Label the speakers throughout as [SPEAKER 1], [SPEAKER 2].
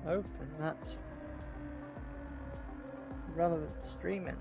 [SPEAKER 1] hoping that's relevant streaming.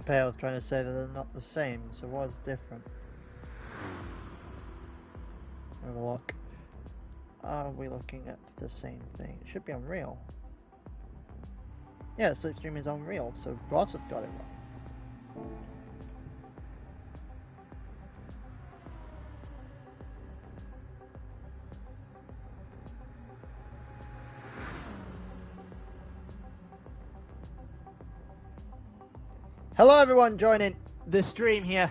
[SPEAKER 1] I was trying to say that they're not the same, so what's different? Have a look. Are we looking at the same thing? It should be Unreal. Yeah, Slipstream is Unreal, so Ross has got it wrong. Hello everyone joining the stream here.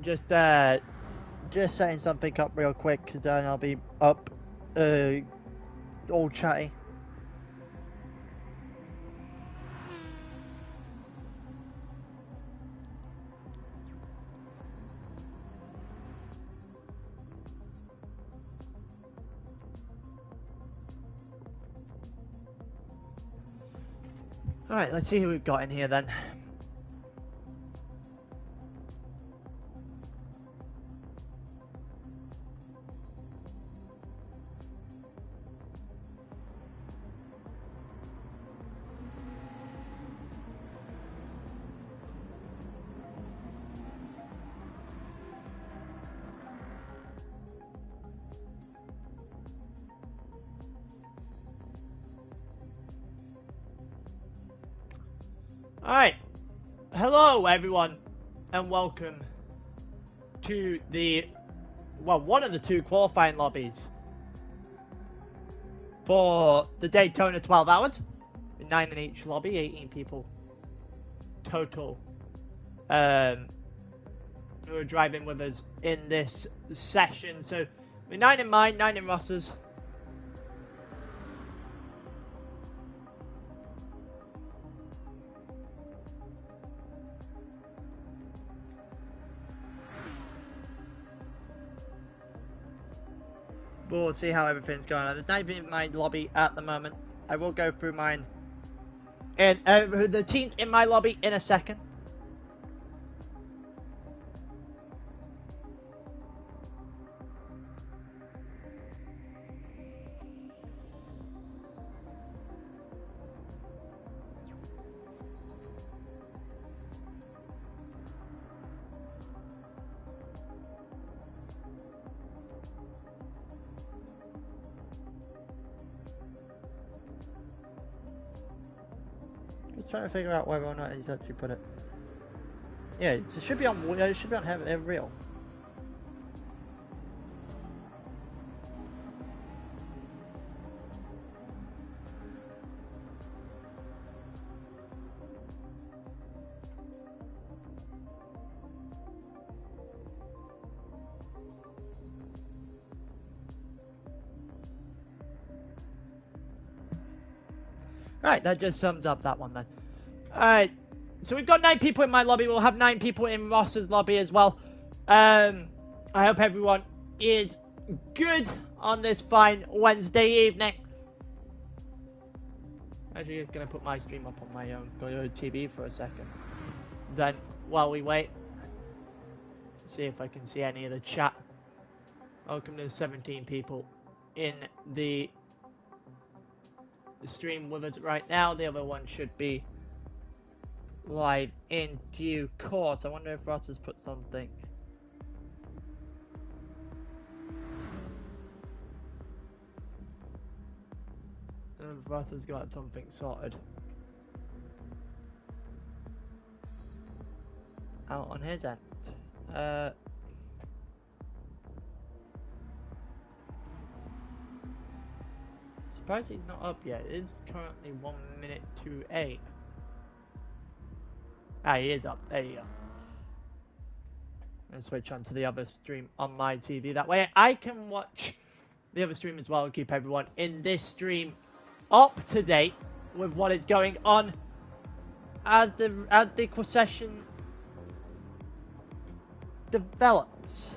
[SPEAKER 1] Just setting something up real quick, because then I'll be up all chatty. Alright, let's see who we've got in here then. Alright, hello everyone, and welcome to one of the two qualifying lobbies for the Daytona 12 hours, 9 in each lobby, 18 people total who are driving with us in this session. So, 9 in mine, 9 in Ross's. But we'll see how everything's going on. There's not even my lobby at the moment. I will go through mine and the teams in my lobby in a second. Trying to figure out whether or not he's actually put it. Yeah, it should be on. It should be on real. Right, that just sums up that one then. Alright, so we've got 9 people in my lobby. We'll have 9 people in Ross's lobby as well. I hope everyone is good on this fine Wednesday evening. Actually, just going to put my stream up on my own TV for a second. Then, while we wait, see if I can see any of the chat. Welcome to the 17 people in the stream with us right now. The other one should be live in due course. I wonder if Ross has put something. Ross has got something sorted out on his end. Surprised he's not up yet. It is currently 1 minute to 8. Ah, he is up. There you go. I'm going to switch on to the other stream on my TV. That way I can watch the other stream as well, and keep everyone in this stream up to date with what is going on as the session develops.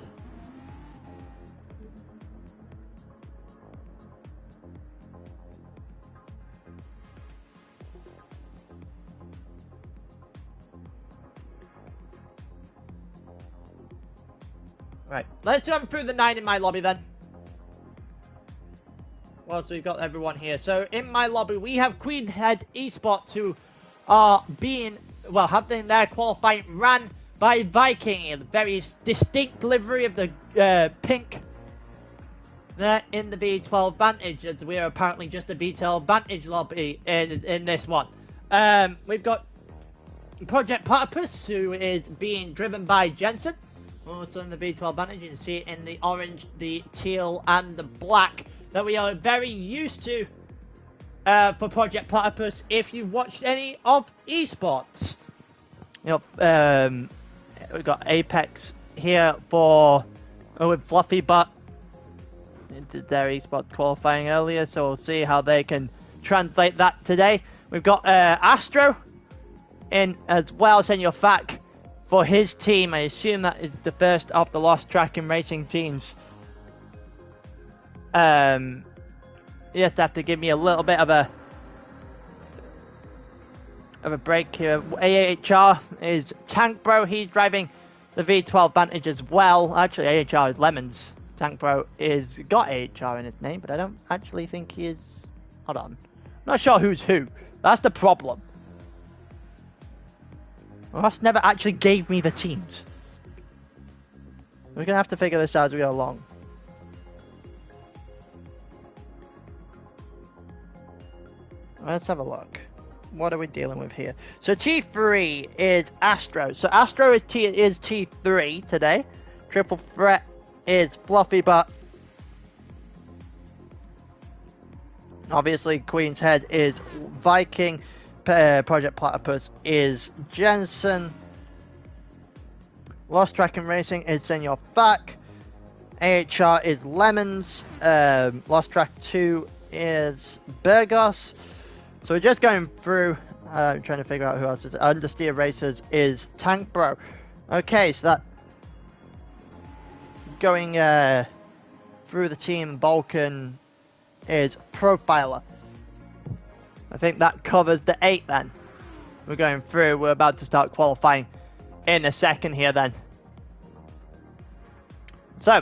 [SPEAKER 1] Right, let's run through the 9 in my lobby then. Well, so we've got everyone here. So in my lobby, we have Queenhead eSports, who are being, well, having their qualifying ran by Viking in a very distinct livery of the pink there in the V12 Vantage, as we are apparently just a V12 Vantage lobby in this one. We've got Project Platypus, who is being driven by Jensen. Also in the V12 Vantage, you can see it in the orange, the teal, and the black that we are very used to for Project Platypus if you've watched any of eSports. You know, we've got Apex here for with Fluffy Butt. They did their eSports qualifying earlier, so we'll see how they can translate that today. We've got Astro in as well, Senor Fac, for his team. I assume that is the first of the Lost Track and Racing teams. You just have to give me a little bit of a break here. AHR is Tank Bro. He's driving the V12 Vantage as well. Actually, AHR is Lemons. Tank Bro is got AHR in his name, but I don't actually think he is. Hold on, I'm not sure who's who. That's the problem. Ross never actually gave me the teams. We're gonna have to figure this out as we go along. Let's have a look. What are we dealing with here? So T3 is Astro. So Astro is T3 today. Triple Threat is Fluffy Butt. Obviously Queen's Head is Viking. Project Platypus is Jensen. Lost Track and Racing is Senor Fac. AHR is Lemons. Lost Track 2 is Burgos. So we're just going through, trying to figure out who else is. Understeer Racers is Tank Bro. Okay, so that going through the team. Vulcan is Profiler. I think that covers the 8 then. We're going through. We're about to start qualifying in a second here then. So,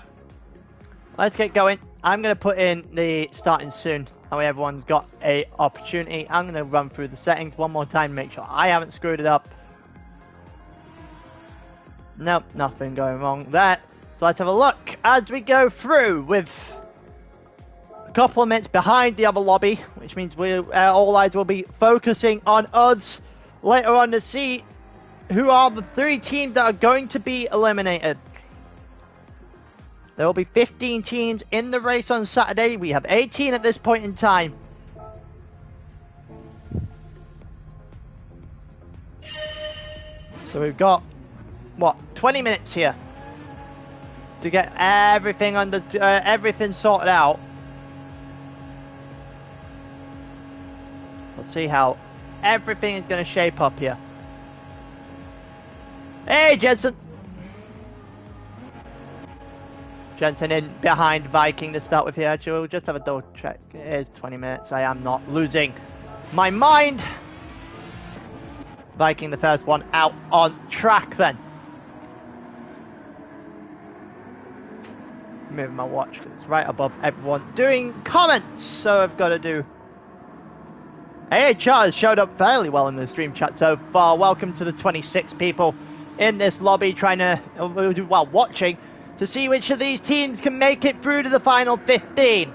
[SPEAKER 1] let's get going. I'm going to put in the starting soon. That way everyone's got a opportunity. I'm going to run through the settings one more time. Make sure I haven't screwed it up. Nope, nothing going wrong there. So let's have a look as we go through with a couple of minutes behind the other lobby, which means all eyes will be focusing on us later on to see who are the 3 teams that are going to be eliminated. There will be 15 teams in the race on Saturday. We have 18 at this point in time. So we've got, what, 20 minutes here to get everything under everything sorted out. Let's see how everything is going to shape up here. Hey, Jensen. Jensen in behind Viking to start with here. Actually, we'll just have a double check. It is 20 minutes. I am not losing my mind. Viking, the first one out on track then. Moving my watch because it's right above everyone doing comments. So I've got to do. AHR has showed up fairly well in the stream chat so far. Welcome to the 26 people in this lobby trying to, well, watching to see which of these teams can make it through to the final 15.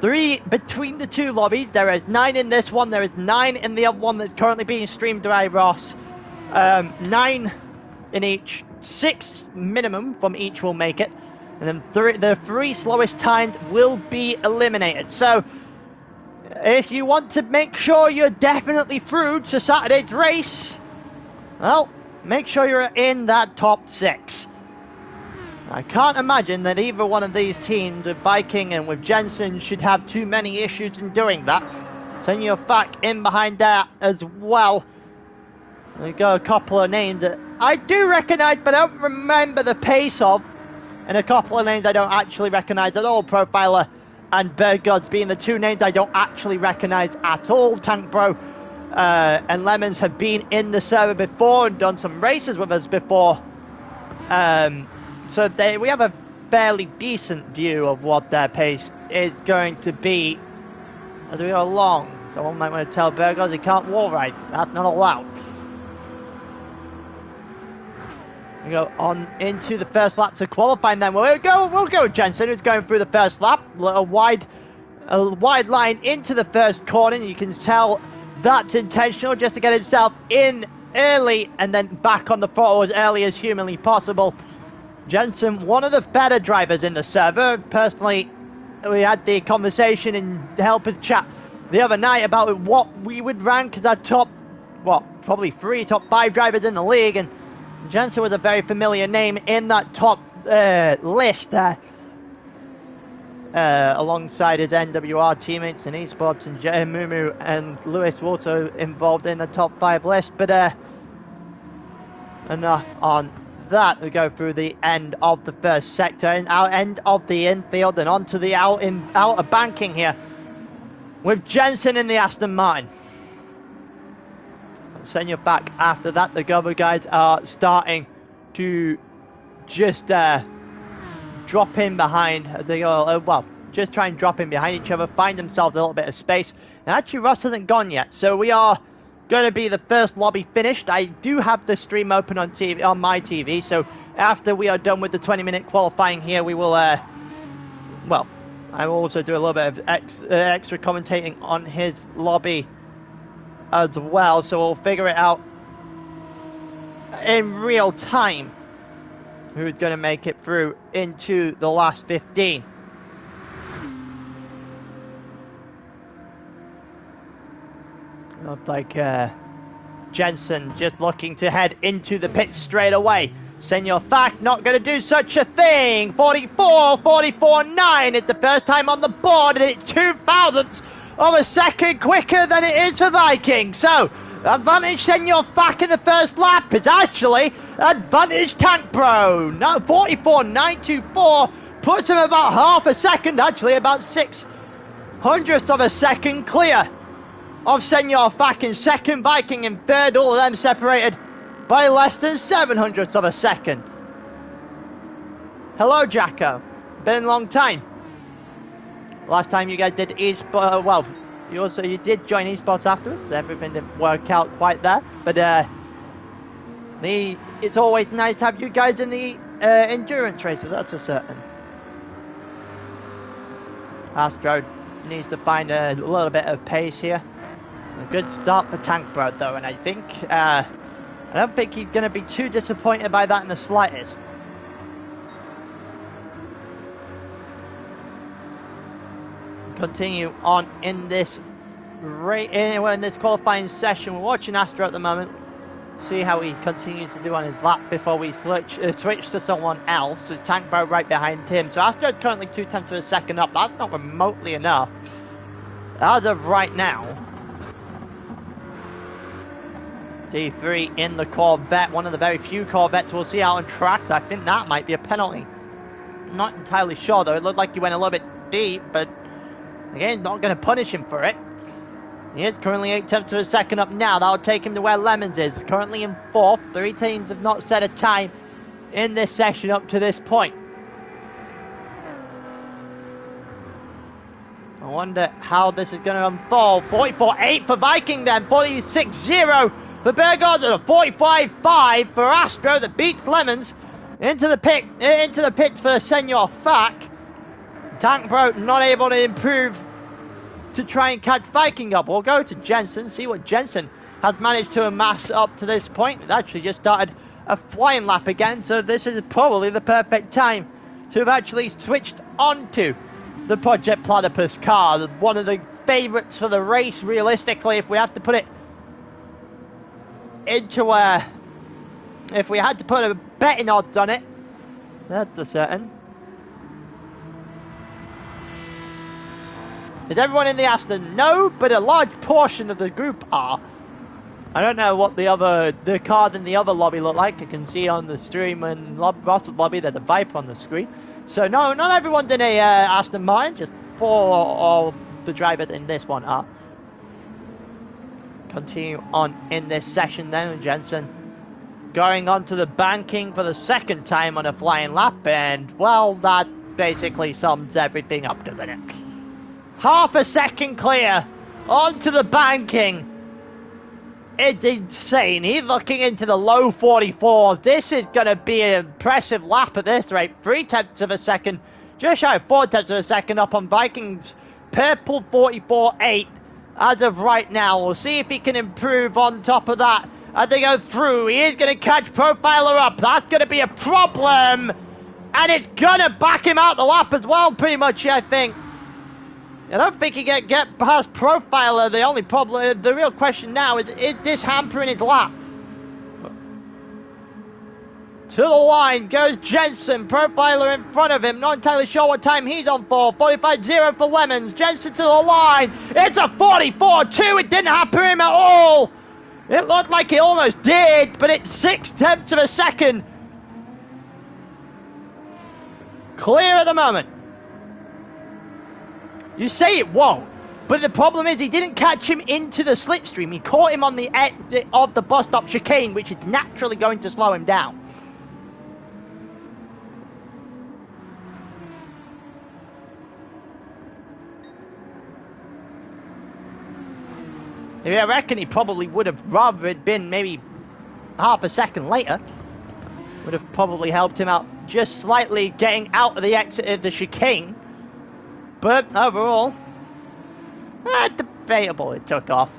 [SPEAKER 1] 3 between the 2 lobbies. There is 9 in this one. There is 9 in the other one that's currently being streamed by Ross. 9 in each. 6 minimum from each will make it. And then the 3 slowest times will be eliminated. So, if you want to make sure you're definitely through to Saturday's race, well, make sure you're in that top 6. I can't imagine that either one of these teams, with Viking and with Jensen, should have too many issues in doing that. Senor Fak in behind there as well. We got a couple of names that I do recognise, but I don't remember the pace of. And a couple of names I don't actually recognise at all. Profiler and Bergods being the two names I don't actually recognise at all. Tank Bro and Lemons have been in the server before and done some races with us before. So we have a fairly decent view of what their pace is going to be as we go along. Someone might want to tell Bergods he can't wall ride. That's not allowed. We go on into the first lap to qualifying then. We'll go Jensen, who's going through the first lap. A wide line into the first corner, and you can tell that's intentional just to get himself in early and then back on the throttle as early as humanly possible. Jensen, one of the better drivers in the server. Personally, we had the conversation in the helpers chat the other night about what we would rank as our top, probably top 5 drivers in the league, and Jensen was a very familiar name in that top list there, alongside his NWR teammates in eSports, and Mumu and Lewis were also involved in the top 5 list. But enough on that. We go through the end of the first sector and out end of the infield and onto the outer banking here with Jensen in the Aston Martin. Send you back after that. The Gover guys are starting to just drop in behind. They go, just try and drop in behind each other, find themselves a little bit of space. And actually, Russ hasn't gone yet, so we are going to be the first lobby finished. I do have the stream open on TV, on my TV, so after we are done with the 20-minute qualifying here, we will, I will also do a little bit of extra commentating on his lobby as well, so we'll figure it out in real time who's going to make it through into the last 15. Looks like Jensen just looking to head into the pits straight away. Senor Fak not going to do such a thing. 44.9. It's the first time on the board, and it's 0.02 of a second quicker than it is for Viking. So, advantage Senor Fak in the first lap is actually advantage Tank Bro. No, 44.924 puts him about half a second, actually about 0.06 of a second clear of Senor Fak in second. Viking in third, all of them separated by less than 0.07 of a second. Hello, Jacko. Been a long time. Last time you guys did eSports, you did join eSports afterwards. Everything didn't work out quite there, but it's always nice to have you guys in the endurance races. That's for certain. Astro needs to find a little bit of pace here. A good start for Tank Bro though, and I don't think he's going to be too disappointed by that in the slightest. Continue on in this qualifying session. We're watching Astro at the moment. See how he continues to do on his lap before we switch to someone else. So Tank Bro right behind him. So Astro is currently 0.2 of a second up. That's not remotely enough as of right now. D3 in the Corvette, one of the very few Corvettes we'll see out on track. I think that might be a penalty. I'm not entirely sure though. It looked like he went a little bit deep, but again, not going to punish him for it. He is currently 0.8 of a second up now. That'll take him to where Lemons is. Currently in 4th. 3 teams have not set a time in this session up to this point. I wonder how this is going to unfold. 44.8 for Viking then. 46.0 for Bergard, and a 45.5 for Astro that beats Lemons into the pits for Senor Fak. Tank Bro not able to improve to try and catch Viking up. We'll go to Jensen, see what Jensen has managed to amass up to this point. It actually just started a flying lap again, so this is probably the perfect time to have actually switched onto the Project Platypus car. One of the favourites for the race, realistically, if we have to put it into if we had to put a betting odds on it, That's a certain. Is everyone in the Aston? No, but a large portion of the group are. I don't know what the cars in the other lobby look like. I can see on the stream and Russell's lobby there's a Viper on the screen. So no, not everyone's in a Aston Martin. Just 4 of the drivers in this one are. Continue on in this session then, and Jensen going on to the banking for the second time on a flying lap, and well, that basically sums everything up, doesn't it? Half a second clear onto the banking. It's insane. He's looking into the low 44s. This is going to be an impressive lap at this rate. 0.3 of a second, just shy of 0.4 of a second up on Vikings. Purple 44.8 as of right now. We'll see if he can improve on top of that as they go through. He is going to catch Profiler up. That's going to be a problem. And it's going to back him out the lap as well, pretty much, I think. I don't think he can get past Profiler. The only problem, the real question now is this hampering his lap? To the line goes Jensen. Profiler in front of him. Not entirely sure what time he's on for. 45.0 for Lemons. Jensen to the line. It's a 44.2. It didn't hamper him at all. It looked like it almost did, but it's 0.6 of a second. Clear at the moment. You say it won't, but the problem is he didn't catch him into the slipstream. He caught him on the exit of the bus stop chicane, which is naturally going to slow him down. I reckon he probably would have, rather it been maybe half a second later, would have probably helped him out just slightly getting out of the exit of the chicane. But overall, debatable it took off.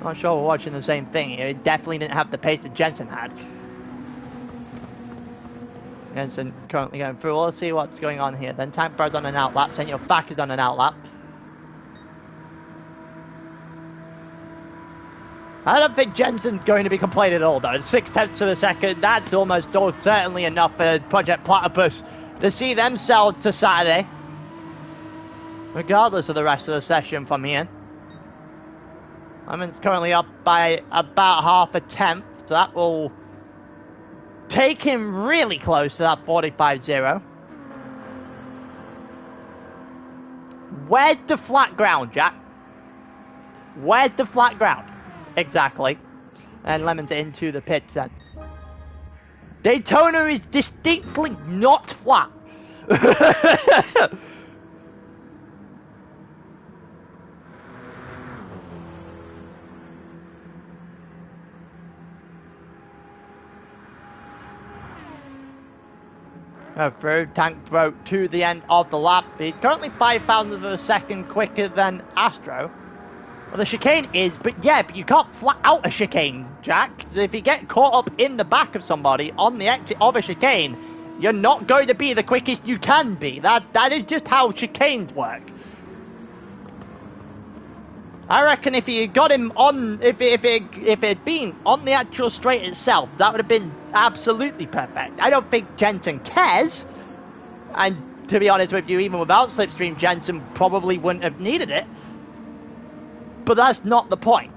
[SPEAKER 1] Not sure we're watching the same thing here. It definitely didn't have the pace that Jensen had. Jensen currently going through. Let's see what's going on here. Then Tank Bird's on an outlap. Senor Fak is on an outlap. I don't think Jensen's going to be complaining at all, though. 0.6 of a second, that's almost certainly enough for Project Platypus to see themselves to Saturday, regardless of the rest of the session from here. Lemon's currently up by about half a tenth, so that will take him really close to that 45.0. Where's the flat ground, Jack? Where's the flat ground? Exactly. And Lemon's into the pits then. Daytona is distinctly not flat. Through, Tank broke to the end of the lap. He's currently 0.005 of a second quicker than Astro. Well, the chicane is, but you can't flat out a chicane, Jack. So if you get caught up in the back of somebody on the exit of a chicane, you're not going to be the quickest you can be. That is just how chicanes work. I reckon if you got him on, if it had been on the actual straight itself, that would have been absolutely perfect. I don't think Jensen cares, and to be honest with you, even without slipstream, Jensen probably wouldn't have needed it. But that's not the point.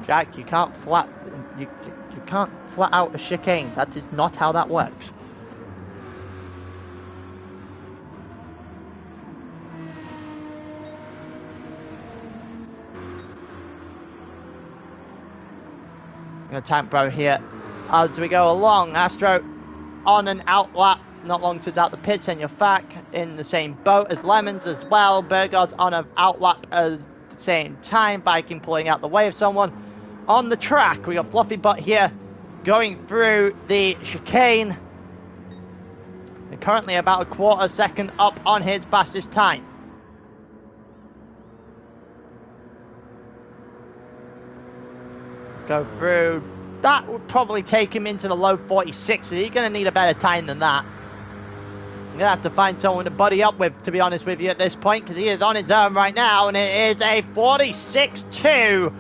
[SPEAKER 1] Jack, you can't flat out a chicane. That is not how that works. Gonna Tank Bro here as we go along. Astro on an outlap. Not long since out the pits, and you're back in the same boat as Lemons as well. Burgard's on an outlap at the same time. Viking pulling out the way of someone on the track. We got Fluffy Butt here going through the chicane. And currently about 1/4 second up on his fastest time. Go through. That would probably take him into the low 46. So he's going to need a better time than that. I'm going to have to find someone to buddy up with, to be honest with you, at this point, because he is on his own right now, and it is a 46-2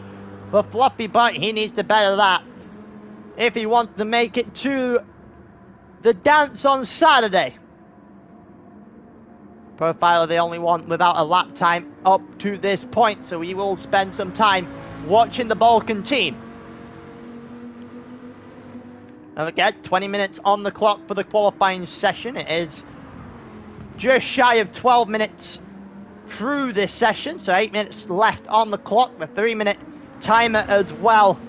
[SPEAKER 1] for Fluffy, but he needs to better that if he wants to make it to the dance on Saturday. Profiler the only one without a lap time up to this point, so we will spend some time watching the Balkan team. Don't forget, 20 minutes on the clock for the qualifying session. It is just shy of 12 minutes through this session, so 8 minutes left on the clock, the 3-minute timer as well.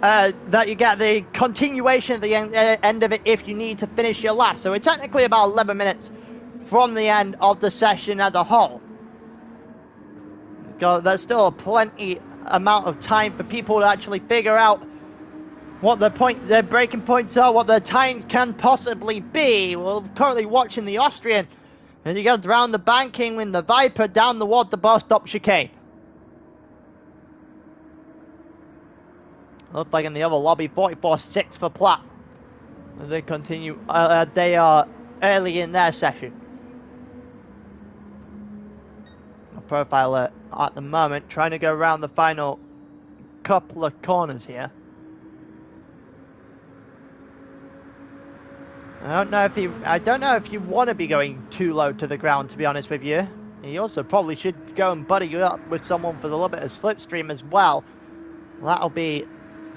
[SPEAKER 1] That you get the continuation at the end of it if you need to finish your lap. So we're technically about 11 minutes from the end of the session as a whole. There's still a plenty amount of time for people to actually figure out what their breaking points are, what their times can possibly be. We're currently watching the Austrian as he goes around the banking with the Viper down towards the bus stop chicane. Looks like in the other lobby, 44-6 for Platt. As they continue, they are early in their session. A profiler at the moment trying to go around the final couple of corners here. I don't know if you want to be going too low to the ground, to be honest with you. You also probably should go and buddy up with someone for a little bit of slipstream as well. That'll be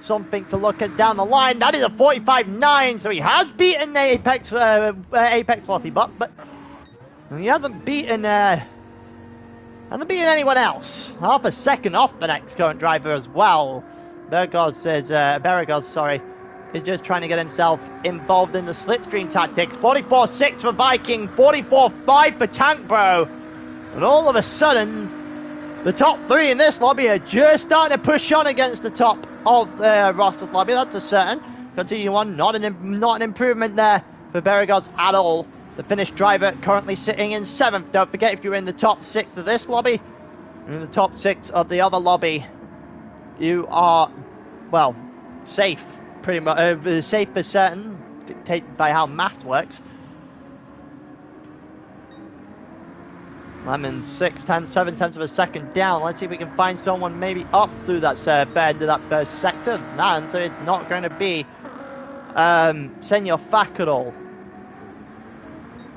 [SPEAKER 1] something to look at down the line. That is a 45.9, so he has beaten the Apex Fluffy Buck, but he hasn't beaten anyone else. Half a second off the next current driver as well. Beragos, is just trying to get himself involved in the slipstream tactics. 44.6 for Viking, 44.5 for Tank Bro, and all of a sudden, the top three in this lobby are just starting to push on against the top of the roster lobby. That's a certain. Continue on, not an improvement there for Beragos at all. The Finnish driver currently sitting in 7th. Don't forget, if you're in the top 6 of this lobby, in the top 6 of the other lobby, you are, well, safe. Pretty much safe for certain, dictated by how math works. I'm in 7/10 of a second down. Let's see if we can find someone maybe up through that end of that first sector. And it's not going to be Senor Fakadol.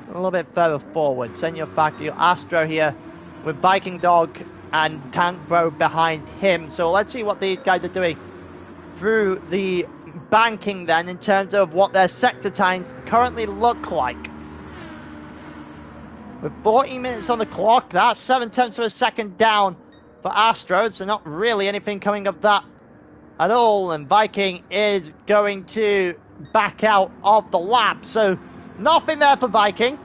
[SPEAKER 1] A little bit further forward. Senor Fakadol, Astro here with Viking Dog and Tank Bro behind him. So let's see what these guys are doing through the banking then in terms of what their sector times currently look like. With 14 minutes on the clock, that's 7/10 of a second down for Astro, so not really anything coming of that at all, and Viking is going to back out of the lap, so nothing there for Viking.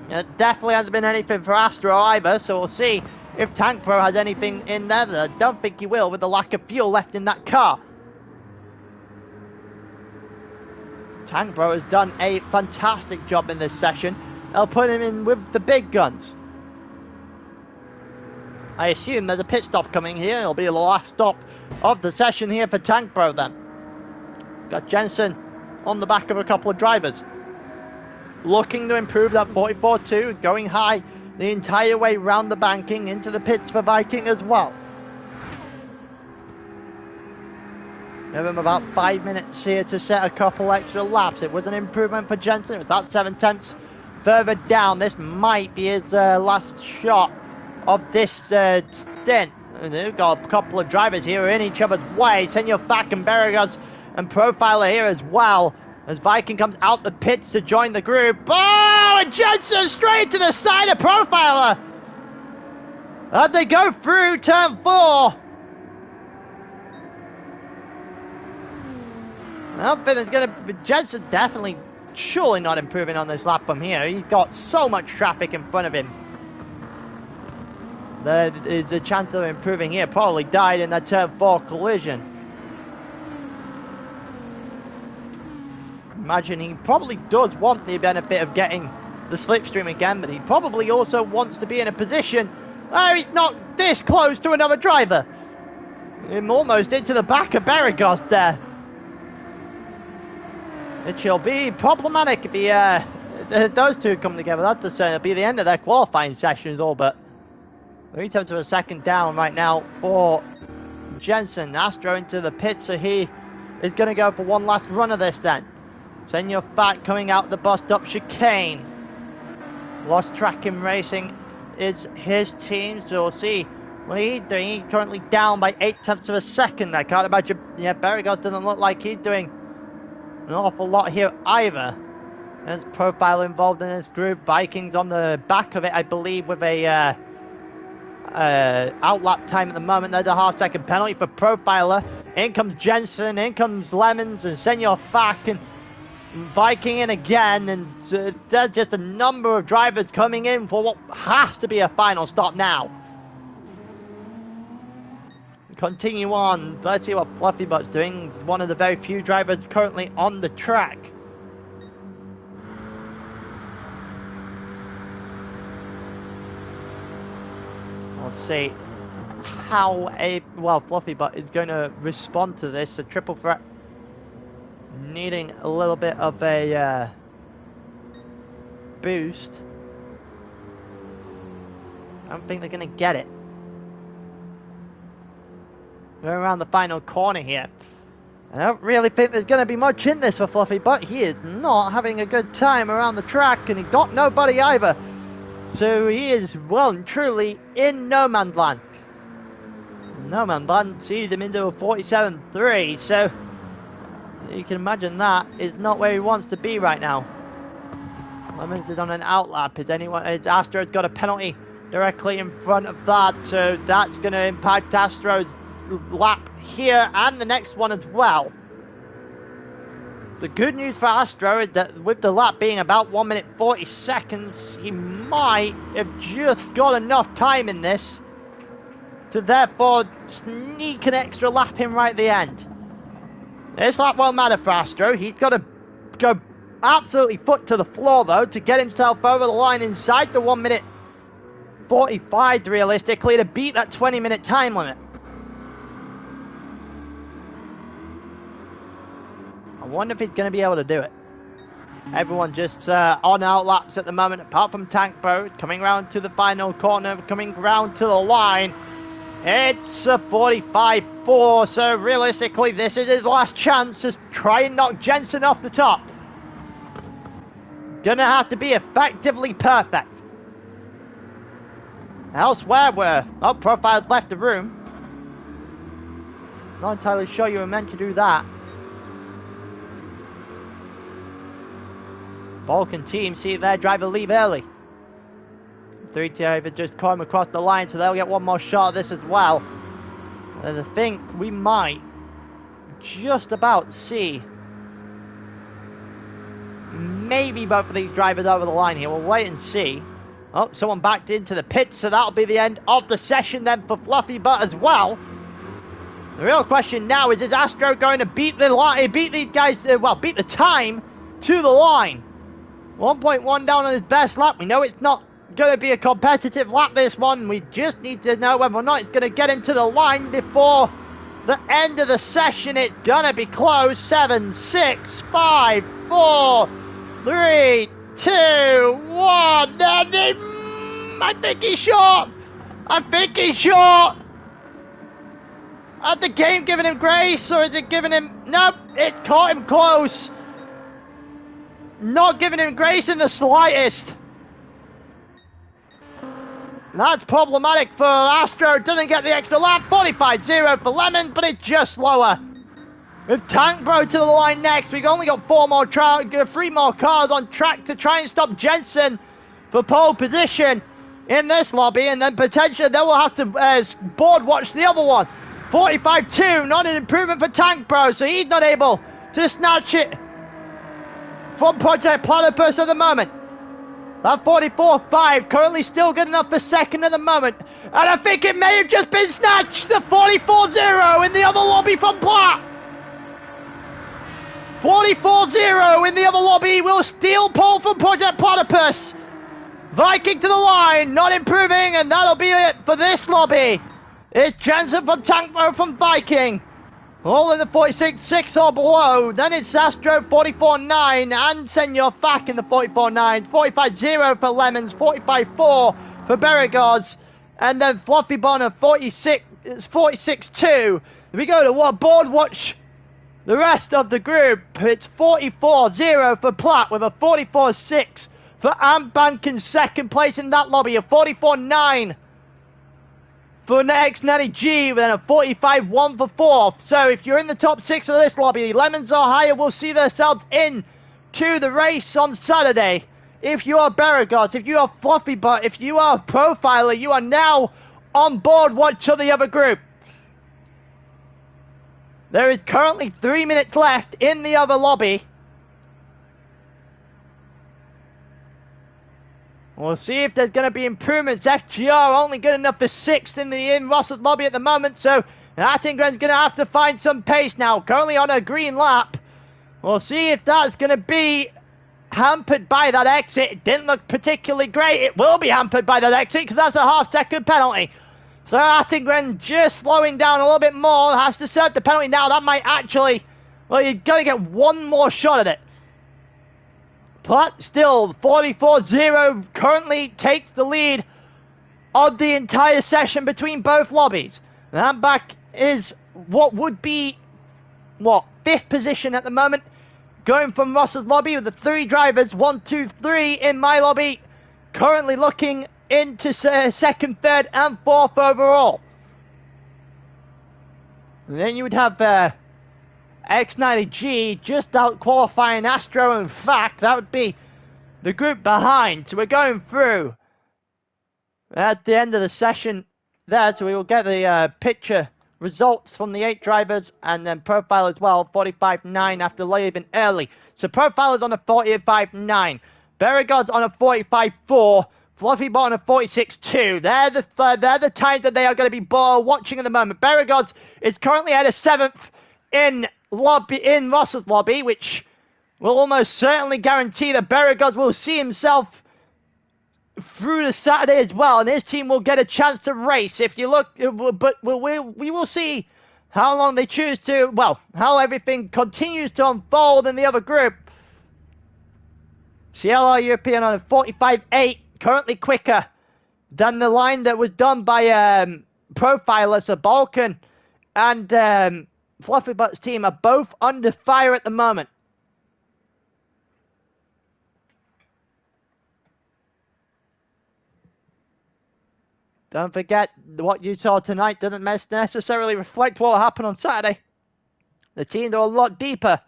[SPEAKER 1] It definitely hasn't been anything for Astro either, so we'll see if Tank Pro has anything in there. I don't think he will with the lack of fuel left in that car. Tank Pro has done a fantastic job in this session. They'll put him in with the big guns. I assume there's a pit stop coming here. It'll be the last stop of the session here for Tank Pro then. Got Jensen on the back of a couple of drivers. Looking to improve that 44.2, going high the entire way round the banking into the pits for Viking as well. Give him about 5 minutes here to set a couple extra laps. It was an improvement for Jensen with that 7/10 further down. This might be his last shot of this stint. And they've got a couple of drivers here in each other's way. Senor Fak and Beragos and Profiler here as well, as Viking comes out the pits to join the group. Oh, and Jensen straight to the side of Profiler as they go through turn 4. I don't think there's going to be... Jensen definitely, surely not improving on this lap from here. He's got so much traffic in front of him. There is a chance of improving here. Probably died in that turn 4 collision. Imagine he probably does want the benefit of getting the slipstream again, but he probably also wants to be in a position where he's not this close to another driver. Him almost into the back of Beragos there. It shall be problematic if he those two come together, that's just it'll be the end of their qualifying sessions all but. 3/10 of a second down right now for Jensen. Astro into the pit, so he is going to go for one last run of this then. Senior Fat coming out the bus stop chicane. Lost Track in Racing is his team, so we'll see what he's doing. He's currently down by 0.8 of a second. I can't imagine, yeah, Berrigot doesn't look like he's doing an awful lot here either. There's Profile involved in this group. Vikings on the back of it, I believe, with a outlap time at the moment. There's a half-second penalty for Profiler. In comes Jensen, in comes Lemons, and Senor Fack, and Viking in again, and there's just a number of drivers coming in for what has to be a final stop now. Continue on. Let's see what Fluffy Butt's doing. One of the very few drivers currently on the track. We'll see how Fluffy Butt is going to respond to this. A triple threat needing a little bit of a boost. I don't think they're going to get it. We're around the final corner here. I don't really think there's going to be much in this for Fluffy Butt. He is not having a good time around the track, and he got nobody either. So he is well and truly in no man's land. No man's land sees him into a 47.3, so you can imagine that is not where he wants to be right now. Lemons is on an outlap. Is Astro's got a penalty directly in front of that, so that's going to impact Astro's lap here and the next one as well. The good news for Astro is that with the lap being about 1 minute 40 seconds, he might have just got enough time in this to therefore sneak an extra lap in right at the end. This lap won't matter for Astro. He's got to go absolutely foot to the floor though to get himself over the line inside the 1 minute 45 realistically to beat that 20-minute time limit. I wonder if he's going to be able to do it. Everyone just on outlaps at the moment, apart from Tank Boat, coming round to the final corner, coming round to the line. It's a 45.4, so realistically this is his last chance to try and knock Jensen off the top. Gonna have to be effectively perfect. Elsewhere, Profile's left the room. Not entirely sure you were meant to do that. Vulcan team see their driver leave early. 3 driver just caught him across the line, so they'll get one more shot of this as well. And I think we might just about see maybe both of these drivers over the line here. We'll wait and see. Oh, someone backed into the pit, so that'll be the end of the session then for Fluffy Butt as well. The real question now is Astro going to beat the line, beat these guys, beat the time to the line? 1.1 down on his best lap. We know it's not going to be a competitive lap, this one. We just need to know whether or not it's going to get him to the line before the end of the session. It's going to be close. 7, 6, 5, 4, 3, 2, 1. I think he's short. I think he's short. Is the game giving him grace, or is it giving him... Nope, it's caught him close. Not giving him grace in the slightest. That's problematic for Astro. Doesn't get the extra lap. 45.0 for Lemon, but it's just slower. With Tank Bro to the line next, we've only got 3 more cars on track to try and stop Jensen for pole position in this lobby, and then potentially they will have to board watch the other one. 45.2, not an improvement for Tank Bro, so he's not able to snatch it from Project Platypus at the moment. That 44.5 currently still good enough for second at the moment. And I think it may have just been snatched. The 44.0 in the other lobby from Plat. 44.0 in the other lobby will steal pole from Project Platypus. Viking to the line, not improving, and that'll be it for this lobby. It's Jensen from Tankbo from Viking. All in the 46.6 or below. Then it's Astro 44.9 and Senor Fak in the 44.9. 45.0 for Lemons, 45.4 for Berrigods, and then Fluffy Bonner 46.2. We go to board watch the rest of the group. It's 44.0 for Platt with a 44.6 for Ambank in second place in that lobby, a 44.9 for X90G, then a 45.1 for fourth. So if you're in the top 6 of this lobby, Lemons or higher will see themselves in to the race on Saturday. If you are Berrigods, if you are Fluffy Butt, if you are Profiler, you are now on board watch of the other group. There is currently 3 minutes left in the other lobby. We'll see if there's going to be improvements. FGR only good enough for 6th in the Ross's lobby at the moment, so Attingren's going to have to find some pace now. Currently on a green lap. We'll see if that's going to be hampered by that exit. It didn't look particularly great. It will be hampered by that exit because that's a half-second penalty. So Attingren just slowing down a little bit more. Has to serve the penalty now. That might actually... Well, you're going to get one more shot at it. Platt still 44.0 currently takes the lead of the entire session between both lobbies. Ramback is what would be, 5th position at the moment. Going from Ross's lobby with the 3 drivers, 1, 2, 3 in my lobby. Currently looking into 2nd, 3rd and 4th overall. And then you would have... X90G just out qualifying Astro and Fact. That would be the group behind. So we're going through at the end of the session there. So we will get the picture results from the 8 drivers and then Profile as well. 45.9 after leaving early. So Profile is on a 45.9. Berrigod's on a 45.4. Fluffy Bot on a 46.2. They're the times that they are going to be watching at the moment. Berrigod's is currently at a 7th in Ross's lobby, which will almost certainly guarantee that Berrigods will see himself through the Saturday as well, and his team will get a chance to race. If you look, but we will see how long they choose to, how everything continues to unfold in the other group. CLR European on a 45.8, currently quicker than the line that was done by Profiler. So Balkan and Fluffy Butt's team are both under fire at the moment. Don't forget, what you saw tonight doesn't necessarily reflect what will happen on Saturday. The teams are a lot deeper.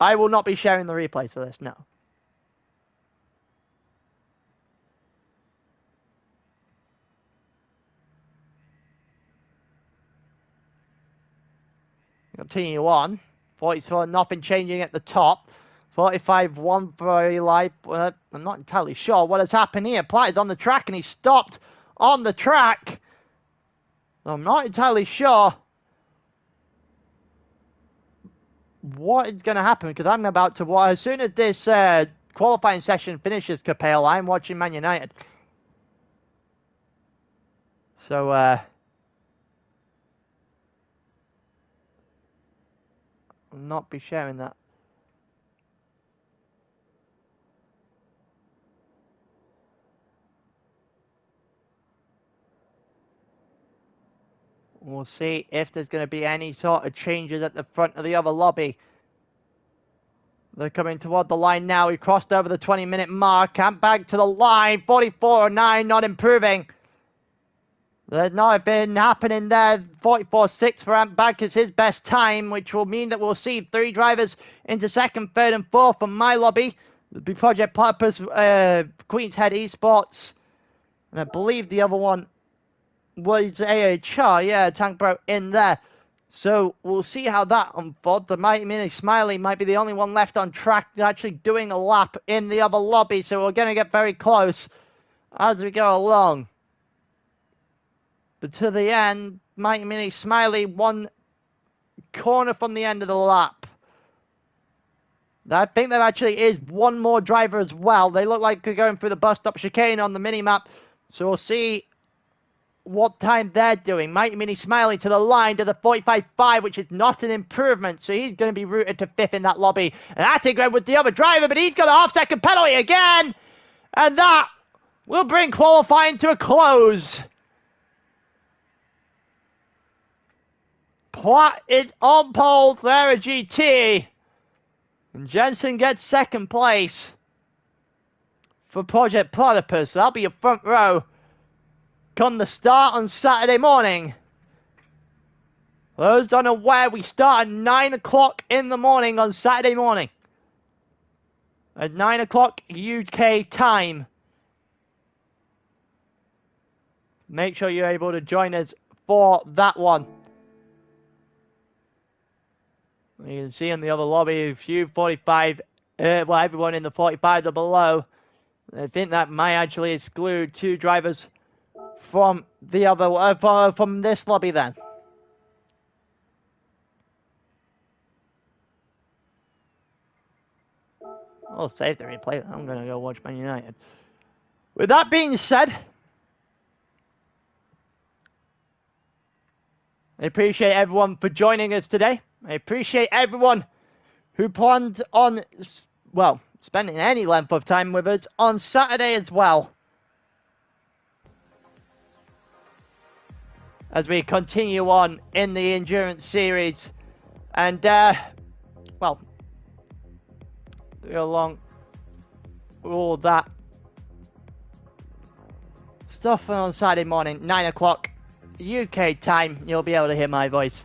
[SPEAKER 1] I will not be sharing the replays for this, no. Continue on. 44, nothing changing at the top. 45.1 for Eli. I'm not entirely sure what has happened here. Platt is on the track and he stopped on the track. I'm not entirely sure what is going to happen because I'm about to watch. As soon as this qualifying session finishes, Capel, I'm watching Man United. So, I'll not be sharing that. We'll see if there's going to be any sort of changes at the front of the other lobby. They're coming toward the line now. We crossed over the 20-minute mark. And back to the line. 44.9, not improving. There's not been happening there. 44.6 for Ant Bank is his best time, which will mean that we'll see 3 drivers into 2nd, 3rd and 4th from my lobby. It'll be Project Purpose, Queen's Head Esports. And I believe the other one was AHR, yeah, Tank Bro in there. So we'll see how that unfolds. The Mighty Mini Smiley might be the only one left on track actually doing a lap in the other lobby. So we're going to get very close as we go along. But to the end, Mighty Mini Smiley 1 corner from the end of the lap. I think there actually is 1 more driver as well. They look like they're going through the bus stop chicane on the mini-map. So we'll see what time they're doing. Mighty Mini smiling to the line to the 45.5, which is not an improvement. So he's going to be routed to 5th in that lobby. And Attingren with the other driver, but he's got a half-second penalty again. And that will bring qualifying to a close. Platt is on pole there at GT. And Jensen gets 2nd place for Project Platypus. That'll be a front row come the start on Saturday morning. Those unaware, we start at 9 o'clock in the morning on Saturday morning. At 9 o'clock UK time. Make sure you're able to join us for that one. You can see in the other lobby, a few 45, well, everyone in the 45 or below. I think that might actually exclude 2 drivers from the other, from this lobby then. I'll save the replay. I'm going to go watch Man United. With that being said, I appreciate everyone for joining us today. I appreciate everyone who planned on, well, spending any length of time with us on Saturday as well. As we continue on in the Endurance Series. And, well, go along with all that stuff on Saturday morning, 9 o'clock UK time. You'll be able to hear my voice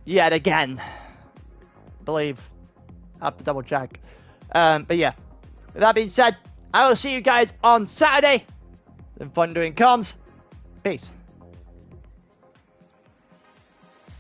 [SPEAKER 1] yet again. I believe. I have to double check. But yeah, with that being said, I will see you guys on Saturday. Then fun doing comms. Peace.